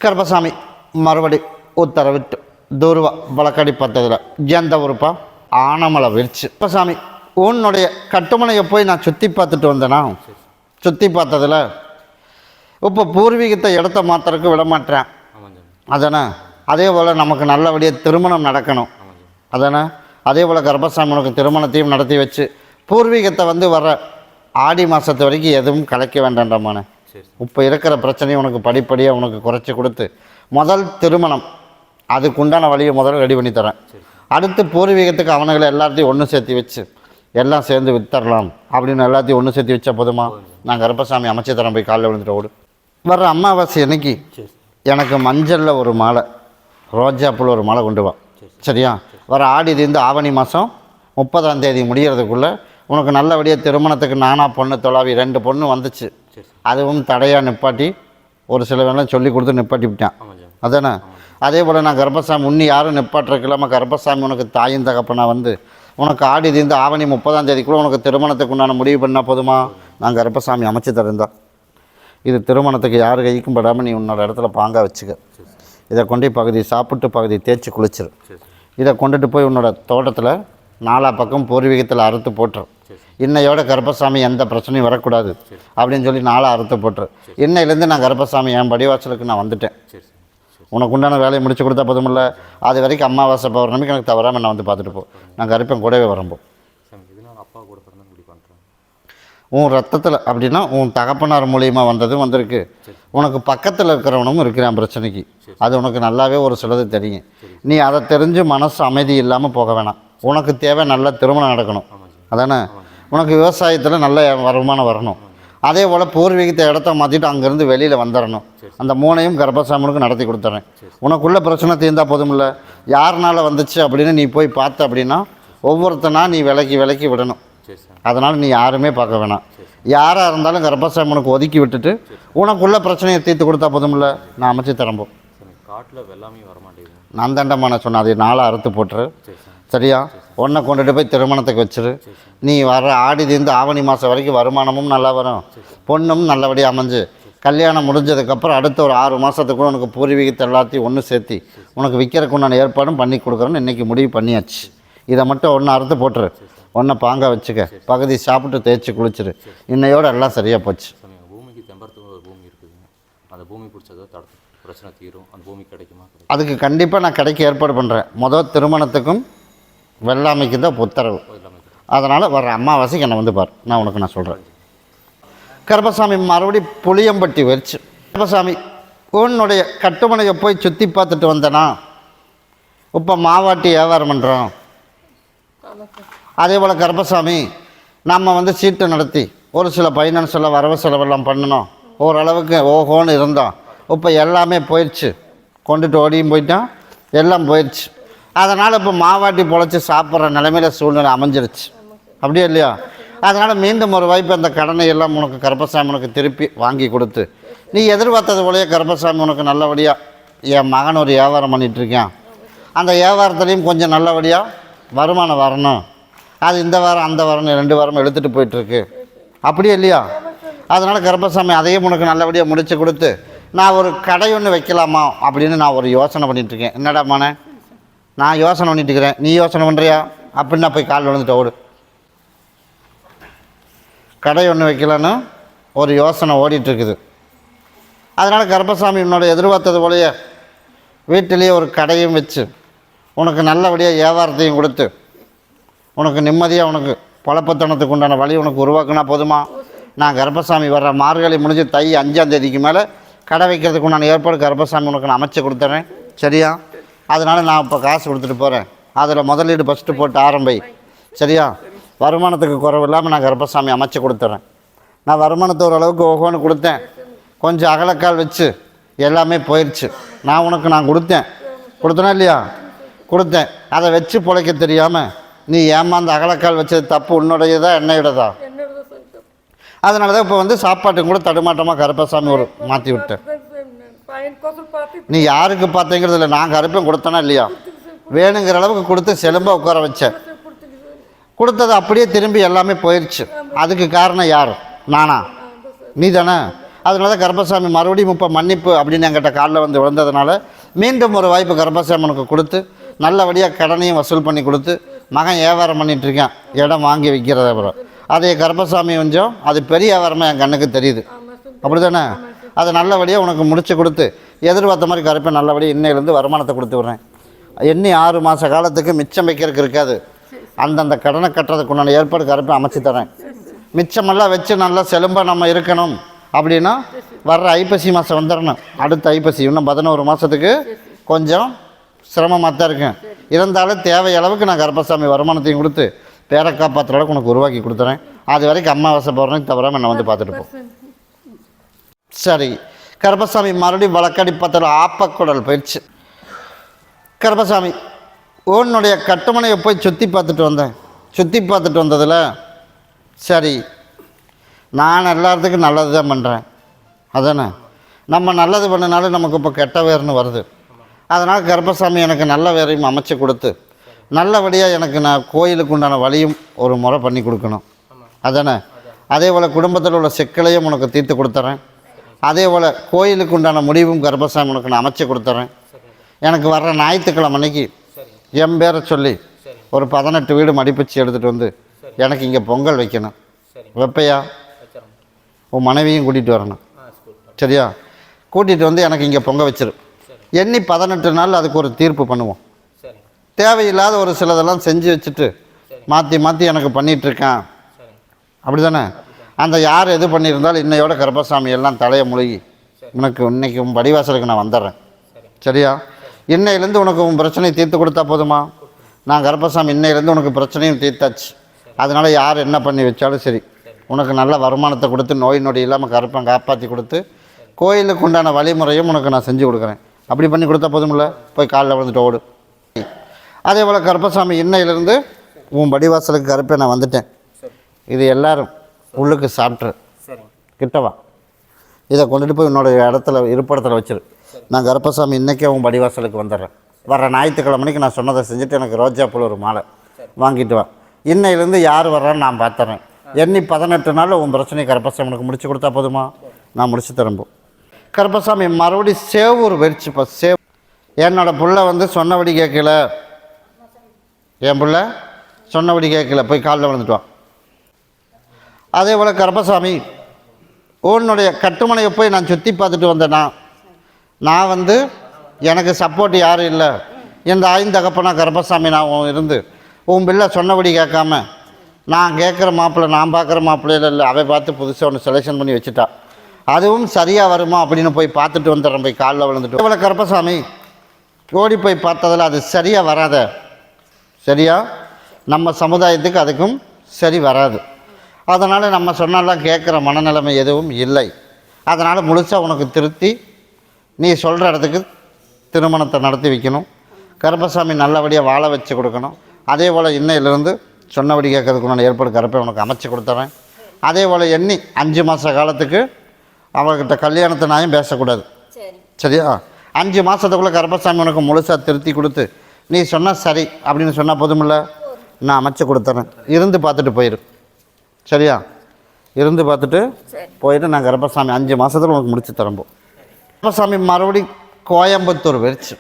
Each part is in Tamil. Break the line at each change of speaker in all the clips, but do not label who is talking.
கருப்பசாமி மறுபடி உத்தரவிட்டு தூர்வா வழக்கடி பார்த்ததில் எந்த ஊருப்பா? ஆனமலை விரிச்சு. கருப்பசாமி உன்னுடைய கட்டுமனையை போய் நான் சுற்றி பார்த்துட்டு வந்தேனா? சுற்றி பார்த்ததில் இப்போ பூர்வீகத்தை இடத்த மாத்திரக்கு விட மாட்டேன். அதானே? அதே போல் நமக்கு நல்லபடியாக திருமணம் நடக்கணும். அதானே? அதே போல் கருப்பசாமி உனக்கு திருமணத்தையும் நடத்தி வச்சு பூர்வீகத்தை வர ஆடி மாதத்து வரைக்கும் எதுவும் கலைக்க வேண்டாம்டாமானே. இப்போ இருக்கிற பிரச்சனையை உனக்கு படிப்படியாக உனக்கு குறைச்சி கொடுத்து முதல் திருமணம் அதுக்குண்டான வழியை முதல்ல ரெடி பண்ணி தரேன். அடுத்து பூர்வீகத்துக்கு அவனுங்களை எல்லாத்தையும் ஒன்று சேர்த்து வச்சு எல்லாம் சேர்ந்து வித்தரலாம் அப்படின்னு எல்லாத்தையும் ஒன்று சேர்த்து வச்சா போதுமா? நான் கருப்பசாமி அமைச்சு தரேன். போய் காலையில் விழுந்துட்டு ஓடு. வர்ற அமாவாசை அன்னைக்கு எனக்கு மஞ்சளில் ஒரு மாலை, ரோஜாப்பூவில் ஒரு மாலை கொண்டு வா. சரியா? வர ஆடி தீர்ந்து ஆவணி மாதம் 30ஆம் தேதி முடிகிறதுக்குள்ளே உனக்கு நல்லபடியாக திருமணத்துக்கு நானாக பொண்ணு தொலாவி 2 பொண்ணு வந்துச்சு. அதுவும் தடையாக நிப்பாட்டி ஒரு சில வேலை சொல்லி கொடுத்து நிப்பாட்டி விட்டான். அதானே? அதே போல் நான் கருப்பசாமி உன்னி யாரும் நிப்பாட்டுறக்கில்லாமல் கருப்பசாமி உனக்கு தாயின் தகப்பனா உனக்கு ஆடி தீர்ந்து ஆவணி 30ஆம் தேதிக்குள்ளே உனக்கு திருமணத்துக்கு உண்டான முடிவு பண்ணால் போதுமா? நான் கருப்பசாமி அமைச்சு தரேன்தா. இது திருமணத்துக்கு யார் கைக்கும் படாமல் நீ உன்னோட இடத்துல பாங்காக வச்சுக்க. இதை கொண்டு பகுதி சாப்பிட்டு பகுதி தேய்ச்சி குளிச்சிரு. இதை கொண்டுட்டு போய் உன்னோட தோட்டத்தில் 4 பக்கம் பூர்வீகத்தில் அறுத்து போட்டுரு. இன்னையோட கருப்பசாமி எந்த பிரச்சனையும் வரக்கூடாது அப்படின்னு சொல்லி 4 அறுத்து போட்டுரு. இன்னையிலேருந்து நான் கருப்பசாமி என் படிவாசலுக்கு நான் வந்துட்டேன். உனக்கு உண்டான வேலையை முடிச்சு கொடுத்தா போதுமில்ல. அது வரைக்கும் அமாவாசை பௌர்ணமிக்கு எனக்கு தவறாமல் நான் பார்த்துட்டு போ. நான் கருப்பேன் கூடவே வரம்போ. உன் ரத்தத்தில் அப்படின்னா உன் தகப்பனார் மூலியமாக வந்ததும் வந்திருக்கு. உனக்கு பக்கத்தில் இருக்கிறவனும் இருக்கிறான் பிரச்சனைக்கு. அது உனக்கு நல்லாவே ஒரு சிலது தெரியும். நீ அதை தெரிஞ்சு மனசு அமைதி இல்லாமல் போக வேணாம். உனக்கு தேவை நல்ல திருமணம் நடக்கணும். அதானே? உனக்கு விவசாயத்தில் நல்ல வருமானம் வரணும். அதே போல் பூர்வீகத்தை இடத்த மாற்றிட்டு அங்கேருந்து வெளியில் வந்துடணும். அந்த 3ஐயும் கருப்பசாமிக்கு நடத்தி கொடுத்துட்றேன். உனக்குள்ள பிரச்சனை தீர்ந்தால் போதுமில்ல. யாருனால வந்துச்சு அப்படின்னு நீ போய் பார்த்த அப்படின்னா ஒவ்வொருத்தனா நீ விலக்கி விடணும். அதனால் நீ யாருமே பார்க்க வேணாம். யாராக இருந்தாலும் கருப்பசாமி உனக்கு ஒதுக்கி விட்டுட்டு உனக்குள்ள பிரச்சனையை தீர்த்து கொடுத்தா போதுமில்ல. நான் அமைச்சு தரம்போ. நான் தாண்டம்மா நான் சொன்னேன். அதை 4 அறுத்து போட்டுரு. சரியா? ஒன்றை கொண்டுட்டு போய் திருமணத்துக்கு வச்சிரு. நீ வர ஆடி தீர்ந்து ஆவணி மாதம் வரைக்கும் வருமானமும் நல்லா வரும், பொண்ணும் நல்லபடியாக அமைஞ்சு கல்யாணம் முடிஞ்சதுக்கப்புறம் அடுத்த ஒரு 6 மாதத்துக்குள்ள உனக்கு பூர்வீகத்தை எல்லாத்தையும் ஒன்று சேர்த்தி உனக்கு விற்கிறதுக்கு உண்டான ஏற்பாடும் பண்ணி கொடுக்குறேன்னு இன்றைக்கி முடிவு பண்ணியாச்சு. இதை மட்டும் ஒன்று அறுத்து போட்டுரு. ஒன்றை பாங்க வச்சுக்க. பகுதி சாப்பிட்டு தேய்ச்சி குளிச்சிரு. இன்னையோட எல்லாம் சரியாக போச்சு.
பூமிக்கு தெம்பரத்துக்கு ஒரு பூமி இருக்குது. அந்த பூமி பிடிச்சதோ பிரச்சனை தீரும். அந்த பூமி கிடைக்குமா?
அதுக்கு கண்டிப்பாக நான் கிடைக்க ஏற்பாடு பண்ணுறேன். முதல் திருமணத்துக்கும் வெள்ளாமைக்கு தான் உத்தரவு. அதனால் வர்ற அமாவாசைக்கு என்னை பார். நான் சொல்கிறேன். கருப்பசாமி மறுபடி புளியம்பட்டி வச்சு. கருப்பசாமி உன்னுடைய கட்டுமனையை போய் சுற்றி பார்த்துட்டு வந்தேனா? இப்போ மாவாட்டி வியாபாரம் பண்ணுறோம். அதே போல் கருப்பசாமி நம்ம சீட்டு நடத்தி ஒரு சில ஃபைனான்ஸ் எல்லாம் வரவு செலவெல்லாம் பண்ணணும். ஓரளவுக்கு ஓஹோன்னு இருந்தோம். இப்போ எல்லாமே போயிடுச்சு. கொண்டுட்டு ஓடியும் போயிட்டான். எல்லாம் போயிடுச்சு. அதனால் இப்போ மாவாட்டி பொழைச்சி சாப்பிட்ற நிலைமையில சூழ்நிலை அமைஞ்சிருச்சு. அப்படியே இல்லையா? அதனால் மீண்டும் ஒரு வாய்ப்பு அந்த கடனை எல்லாம் உனக்கு கருப்பசாமி உனக்கு திருப்பி வாங்கி கொடுத்து நீ எதிர்பார்த்தது போலயே கருப்பசாமி உனக்கு நல்லபடியாக என் மகன் ஒரு வியாபாரம் பண்ணிகிட்ருக்கேன். அந்த வியாபாரத்துலேயும் கொஞ்சம் நல்லபடியாக வருமானம் வரணும். அது இந்த வாரம் அந்த வாரம் 2 வாரம் எடுத்துகிட்டு போயிட்டுருக்கு. அப்படியே இல்லையா? அதனால் கருப்பசாமி அதையும் உனக்கு நல்லபடியாக முடித்து கொடுத்து நான் ஒரு கடை ஒன்று வைக்கலாமா அப்படின்னு நான் ஒரு யோசனை பண்ணிகிட்ருக்கேன். என்னடாமானே? நான் யோசனை பண்ணிட்டு இருக்கிறேன். நீ யோசனை பண்ணுறியா? அப்படின்னா போய் காலில் விழுந்துட்டு ஓடு. கடை ஒன்று வைக்கலான்னு ஒரு யோசனை ஓடிட்டுருக்குது. அதனால் கருப்பசாமி உன்னோட எதிர்பார்த்தது போலயே வீட்டிலேயே ஒரு கடையும் வச்சு உனக்கு நல்லபடியாக வியாபாரத்தையும் கொடுத்து உனக்கு நிம்மதியாக உனக்கு பொழப்பத்தனத்துக்கு உண்டான வழி உனக்கு உருவாக்குனா போதுமா? நான் கருப்பசாமி வர்ற மார்கழி முடிஞ்சு தை 5ஆம் தேதிக்கு மேலே கடை வைக்கிறதுக்கு உண்டான ஏற்பாடு கருப்பசாமி உனக்கு நான் அமைச்சு கொடுத்துறேன். சரியா? அதனால் நான் இப்போ காசு கொடுத்துட்டு போகிறேன். அதில் முதலீடு ஃபஸ்ட்டு போட்டு ஆரம்பி. சரியா? வருமானத்துக்கு குறைவு இல்லாமல் நான் கருப்பசாமி அமைச்சு கொடுத்துட்றேன். நான் வருமானத்தை ஓரளவுக்கு ஓகோன்னு கொடுத்தேன். கொஞ்சம் அகலக்கால் வச்சு எல்லாமே போயிடுச்சு. நான் கொடுத்தேனா இல்லையா? கொடுத்தேன். அதை வச்சு பிழைக்க தெரியாமல் நீ ஏமாந்து அகலக்கால் வச்சது தப்பு. உன்னுடையதா என்னையோடதா? அதனால தான் இப்போ சாப்பாட்டுக்கு கூட தடுமாட்டமாக கருப்பசாமி ஒரு மாற்றி விட்டேன். நீ யாருக்கு பார்த்தேங்கிறது இல்லை. நான் கருப்பேன் கொடுத்தேனா இல்லையா? வேணுங்கிற அளவுக்கு கொடுத்து செலும்பாக உட்கார வச்சேன். கொடுத்தது அப்படியே திரும்பி எல்லாமே போயிடுச்சு. அதுக்கு காரணம் யார்? நானா? நீ தானே? அதனால தான் கருப்பசாமி மறுபடியும் இப்போ மன்னிப்பு அப்படின்னு என்கிட்ட காலில் வந்து விழுந்ததுனால மீண்டும் ஒரு வாய்ப்பு கருப்பசாமி உனக்கு கொடுத்து நல்லபடியாக கடனையும் வசூல் பண்ணி கொடுத்து மகன் வியாபாரம் பண்ணிகிட்ருக்கேன், இடம் வாங்கி விற்கிறத அப்புறம் அதே கருப்பசாமி கொஞ்சம் அது பெரிய வியாபாரமாக என் கண்ணுக்கு தெரியுது. அப்படி தானே? அதை நல்லபடியாக உனக்கு முடிச்சு கொடுத்து எதிர்பார்த்த மாதிரி கருப்பை நல்லபடியாக இன்னையிலேருந்து வருமானத்தை கொடுத்து விட்றேன். எண்ணி 6 மாத காலத்துக்கு மிச்சம் வைக்கிறதுக்கு இருக்காது. அந்தந்த கடனை கட்டுறதுக்கு உண்டான ஏற்பாடு கருப்பை அமைச்சு தரேன். மிச்சமெல்லாம் வச்சு நல்லா செலும்பாக நம்ம இருக்கணும் அப்படின்னா வர்ற ஐப்பசி மாதம் வந்துடணும். அடுத்த ஐப்பசி இன்னும் 11 மாதத்துக்கு கொஞ்சம் சிரமமாக தான் இருக்கேன். இருந்தாலும் தேவை அளவுக்கு நான் கருப்பசாமி வருமானத்தையும் கொடுத்து பேரை காப்பாற்றுற அளவுக்கு உனக்கு உருவாக்கி கொடுத்துறேன். அது வரைக்கும் அம்மாவாசை போடுறேன்னு தவிர என்னை வந்து பார்த்துட்டு போ. சரி, கருப்பசாமி மறுபடியும் வழக்கடி பத்திர ஆப்பக்குடல் போயிடுச்சு. கருப்பசாமி உன்னுடைய கட்டுமனையை போய் சுற்றி பார்த்துட்டு வந்தேன். சுற்றி பார்த்துட்டு வந்ததில் சரி, நான் எல்லாத்துக்கும் நல்லது தான் பண்ணுறேன். அதானே, நம்ம நல்லது பண்ணினாலும் நமக்கு இப்போ கெட்ட வேர்னு வருது. அதனால் கருப்பசாமி எனக்கு நல்ல வேரையும் அமைச்சு கொடுத்து நல்லபடியாக எனக்கு நான் கோயிலுக்கு உண்டான வழியும் ஒரு முறை பண்ணி கொடுக்கணும். அதானே, அதே போல் குடும்பத்தில் உள்ள சிக்கலையும் உனக்கு தீர்த்து கொடுத்துறேன். அதே போல் கோயிலுக்கு உண்டான முடிவும் கருப்பசாமி உனக்கு நான் அமைச்சு கொடுத்துறேன். எனக்கு வர்ற ஞாயிற்றுக்கிழமை அன்னைக்கு என் பேரை சொல்லி ஒரு 18 வீடு மடிப்பிச்சு எடுத்துகிட்டு வந்து எனக்கு இங்கே பொங்கல் வைக்கணும். வைப்பையா? உன் மனைவியும் கூட்டிகிட்டு வரணும். சரியா? கூட்டிகிட்டு வந்து எனக்கு இங்கே பொங்க வச்சிரு. எண்ணி 18 நாள் அதுக்கு ஒரு தீர்ப்பு பண்ணுவோம். தேவையில்லாத ஒரு சிலதெல்லாம் செஞ்சு வச்சுட்டு மாற்றி மாற்றி எனக்கு பண்ணிகிட்ருக்கேன். அப்படி தானே? அந்த யார் எது பண்ணியிருந்தாலும் இன்னையோட கருப்பசாமி எல்லாம் தலையை முழுகி உனக்கு இன்னைக்கு உன் படிவாசலுக்கு நான் வந்துடுறேன். சரியா? இன்னையிலேருந்து உனக்கு உன் பிரச்சனையை தீர்த்து கொடுத்தா போதுமா? நான் கருப்பசாமி இன்னையிலேருந்து உனக்கு பிரச்சனையும் தீர்த்தாச்சு. அதனால் யார் என்ன பண்ணி வச்சாலும் சரி உனக்கு நல்ல வருமானத்தை கொடுத்து நோய் நொடி இல்லாமல் கருப்பை காப்பாற்றி கொடுத்து கோயிலுக்கு உண்டான வழிமுறையும் உனக்கு நான் செஞ்சு கொடுக்குறேன். அப்படி பண்ணி கொடுத்தா போதுமில்ல? போய் காலில் விழுந்துட்டு ஓடு. அதே போல் கருப்பசாமி இன்னையிலேருந்து உன் படிவாசலுக்கு கருப்பை நான் வந்துட்டேன். இது எல்லாரும் உள்ளுக்கு சாப்பிட்ரு கிட்டவா இதை கொண்டுட்டு போய் என்னோடய இடத்துல இருப்பிடத்தில் வச்சிரு. நான் கருப்பசாமி இன்றைக்கே உன் படிவாசலுக்கு வந்துடுறேன். வர்ற ஞாயிற்றுக்கிழமைக்கு நான் சொன்னதை செஞ்சுட்டு எனக்கு ரோஜா பூ ஒரு மாலை வாங்கிட்டு வா. இன்னையிலேருந்து யார் வர்றான்னு நான் பார்த்துறேன். எண்ணி 18 நாளில் உன் பிரச்சனையை கருப்பசாமி உனக்கு முடிச்சு கொடுத்தா போதுமா? நான் முடிச்சு தரம்போ. கருப்பசாமி மறுபடியும் சேவூர் வெடிச்சுப்பா. என்னோடய புள்ள வந்து சொன்னபடி கேட்கல. என் புள்ள சொன்னபடி கேட்கல. போய் காலில் விழுந்துட்டு வா. அதே போல் கருப்பசாமி உன்னுடைய கட்டுமனையை போய் நான் சுற்றி பார்த்துட்டு வந்தேன்னா நான் வந்து எனக்கு சப்போர்ட் யாரும் இல்லை. இந்த ஆய்ந்தகப்பனா கருப்பசாமி நான் இருந்து உன் பிள்ளை சொன்னபடி கேட்காம நான் கேட்குற மாப்பிள்ளை நான் பார்க்குற மாப்பிள்ளையில இல்லை அவை பார்த்து புதுசாக ஒன்று செலெக்ஷன் பண்ணி வச்சுட்டா. அதுவும் சரியாக வருமா அப்படின்னு போய் பார்த்துட்டு வந்துடுறேன். போய் காலில் விழுந்துட்டு இவ்வளோ கருப்பசாமி ஓடி போய் பார்த்ததில் அது சரியாக வராத. சரியா? நம்ம சமுதாயத்துக்கு அதுக்கும் சரி வராது. அதனால் நம்ம சொன்னாலாம் கேட்குற மனநிலைமை எதுவும் இல்லை. அதனால் முழுசாக உனக்கு திருத்தி நீ சொல்கிற இடத்துக்கு திருமணத்தை நடத்தி வைக்கணும். கருப்பசாமி நல்லபடியாக வாழ வச்சு கொடுக்கணும். அதே போல் இன்னையிலேருந்து சொன்னபடி கேட்கறதுக்கு நான் ஏற்பாடு கருப்பை உனக்கு அமைச்சு கொடுத்துறேன். அதே போல் எண்ணி 5 மாத காலத்துக்கு அவர்கிட்ட கல்யாணத்தை நாயும் பேசக்கூடாது. சரியா? 5 மாதத்துக்குள்ளே கருப்பசாமி உனக்கு முழுசாக திருத்தி கொடுத்து நீ சொன்னால் சரி அப்படின்னு சொன்னால் போதுமில்ல? நான் அமைச்சு கொடுத்துறேன். இருந்து பார்த்துட்டு போயிரு. சரியா? இருந்து பார்த்துட்டு போயிட்டு நான் கருப்பசாமி 5 மாதத்தில் உனக்கு முடிச்சு தரம்போ. கருப்பசாமி மறுபடி கோயம்புத்தூர் வெடிச்சு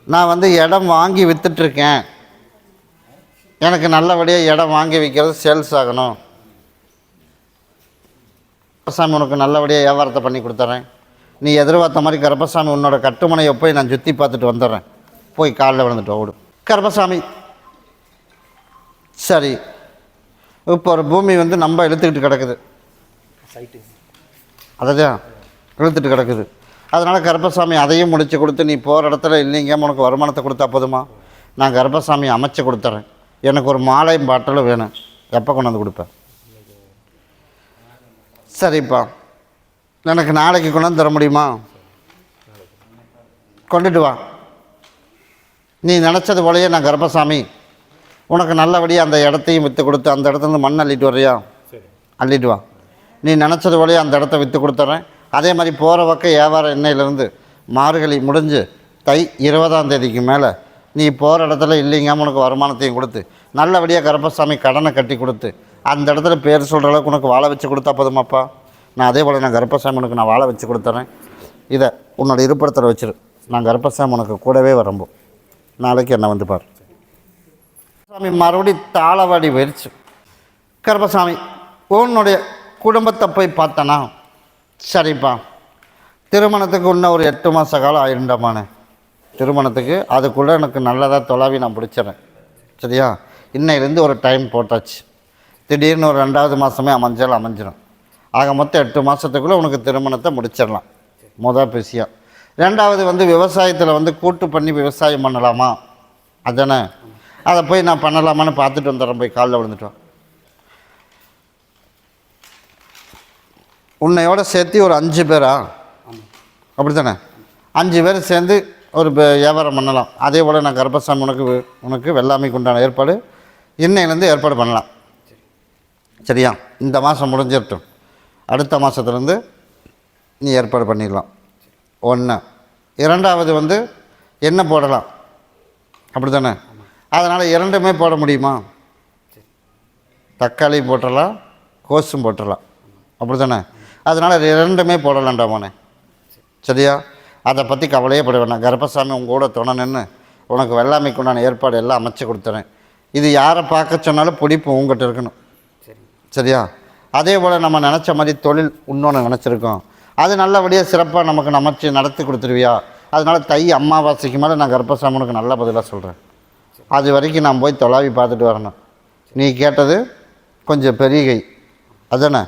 நான் வந்து இடம் வாங்கி விற்றுட்ருக்கேன். எனக்கு நல்லபடியாக இடம் வாங்கி விற்கிறது சேல்ஸ் ஆகணும். கருப்பசாமி உனக்கு நல்லபடியாக வியாபாரத்தை பண்ணி கொடுத்துட்றேன். நீ எதிர்பார்த்த மாதிரி கருப்பசாமி உன்னோட கட்டுமனையை போய் நான் சுற்றி பார்த்துட்டு வந்துடுறேன். போய் காலில் விழுந்துட்டு ஓடு. கருப்பசாமி சரி, இப்போ ஒரு பூமி வந்து நம்ம இழுத்துக்கிட்டு கிடக்குது. அதுதான் இழுத்துட்டு கிடக்குது. அதனால் கருப்பசாமி அதையும் முடித்து கொடுத்து நீ போகிற இடத்துல இல்லைங்க உனக்கு வருமானத்தை கொடுத்தா போதுமா? நான் கருப்பசாமி அமைச்சு கொடுத்துட்றேன். எனக்கு ஒரு மாலையும் பாட்டிலும் வேணும். எப்போ கொண்டு வந்து கொடுப்பேன்? சரிப்பா, எனக்கு நாளைக்கு கொண்டு வந்து தர முடியுமா? கொண்டுட்டு வா. நீ நினச்சது போலயே நான் கருப்பசாமி உனக்கு நல்லபடியாக அந்த இடத்தையும் விற்று கொடுத்து அந்த இடத்துலேருந்து மண் அள்ளிட்டு வர்றியா? அள்ளிட்டு வா. நீ நினச்சது போலயே அந்த இடத்த விற்று கொடுத்துட்றேன். அதே மாதிரி போகிற பக்கம் வியாபாரம் எண்ணெயிலேருந்து மார்கழி முடிஞ்சு தை 20ஆம் தேதிக்கு மேலே நீ போகிற இடத்துல இல்லைங்க உனக்கு வருமானத்தையும் கொடுத்து நல்லபடியாக கருப்பசாமி கடனை கட்டி கொடுத்து அந்த இடத்துல பேர் சொல்கிற அளவுக்கு உனக்கு வாழ வச்சு கொடுத்தா போதுமாப்பா? நான் அதே போல் நான் கருப்பசாமி உனக்கு நான் வாழை வச்சு கொடுத்துட்றேன். இதை உன்னோட இருப்பிடத்தில் வச்சிரு. நான் கருப்பசாமி உனக்கு கூடவே வரம்போ நாளைக்கு என்னை வந்து பாரு. சாமி மறுபடி தாளவாடி போயிடுச்சு. கருப்பசாமி உன்னுடைய குடும்பத்தை போய் பார்த்தனா, சரிப்பா திருமணத்துக்கு இன்னும் ஒரு 8 மாத காலம் ஆயிருண்டாமானே திருமணத்துக்கு, அதுக்குள்ளே எனக்கு நல்லதாக தொலாவி நான் பிடிச்சிட்றேன். சரியா, இன்னையிலேருந்து ஒரு டைம் போட்டாச்சு. திடீர்னு ஒரு 2வது மாதமே அமைஞ்சிடும். ஆக மொத்தம் 8 மாதத்துக்குள்ளே உனக்கு திருமணத்தை முடிச்சிடலாம். மொதல் விஷயம். 2வது வந்து விவசாயத்தில் வந்து கூட்டு பண்ணி விவசாயம் பண்ணலாமா, அதானே, அதை போய் நான் பண்ணலாமான்னு பார்த்துட்டு வந்துடுறேன். போய் காலில் விழுந்துட்டோம். உன்னையோட சேர்த்து ஒரு 5 பேரா, அப்படி தானே, 5 பேர் சேர்ந்து ஒரு வியாபாரம் பண்ணலாம். அதே போல் நான் கருப்பசாமி உனக்கு வெள்ளாமைக்கு உண்டான ஏற்பாடு இன்னையிலேருந்து ஏற்பாடு பண்ணலாம். சரியா, இந்த மாதம் முடிஞ்சிடட்டும். அடுத்த மாதத்துலேருந்து நீ ஏற்பாடு பண்ணிடலாம். 1. 2வது வந்து என்ன போடலாம், அப்படி தானே, அதனால் 2மே போட முடியுமா, தக்காளி போட்டுடலாம், கோஸும் போட்டுடலாம், அப்படி தானே, அதனால் 2மே போடலாண்டாமானே. சரியா, அதை பற்றி கவலையே பட வேணாம். கருப்பசாமி உங்கள் கூட துணை நின்று உனக்கு வெள்ளாமைக்கு உண்டான ஏற்பாடு எல்லாம் அமைச்சு கொடுத்துறேன். இது யாரை பார்க்க சொன்னாலும் பிடிப்பு உங்கள்கிட்ட இருக்கணும். சரியா, அதே போல் நம்ம நினச்ச மாதிரி தொழில் இன்னொன்று நினச்சிருக்கோம், அது நல்லபடியாக சிறப்பாக நமக்கு நடத்தி கொடுத்துருவியா. அதனால் தை அமாவாசைக்கு மேலே நான் கருப்பசாமி உனக்கு நல்ல பதிலாக சொல்கிறேன். அது வரைக்கும் நான் போய் தொலாவி பார்த்துட்டு வரணும். நீ கேட்டது கொஞ்சம் பெரிய கை, அதுதானே,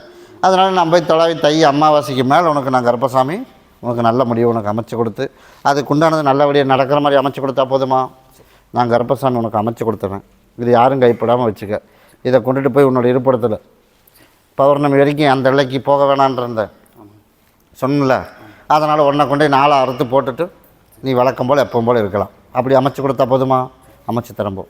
அதனால் நான் போய் தொலாவி தை அமாவாசைக்கு மேலே உனக்கு நான் கருப்பசாமி உனக்கு நல்ல முடிவு உனக்கு அமைச்சு கொடுத்து அதுக்குண்டானது நல்லபடியாக நடக்கிற மாதிரி அமைச்சு கொடுத்தா போதுமா. நான் கருப்பசாமி உனக்கு அமைச்சு கொடுத்துறேன். இது யாரும் கைப்படாமல் வச்சுக்க. இதை கொண்டுட்டு போய் உன்னோட இருப்பிடத்தில் பௌர்ணமி வரைக்கும் அந்த இலைக்கு போக வேணான்றத சொன்னல, அதனால் உன்னை கொண்டு 4 அறுத்து போட்டுட்டு நீ வழக்கம் போல் எப்பவும் போல் இருக்கலாம். அப்படி அமைச்சு கொடுத்தா போதுமா, அமைச்சு தரம்போ.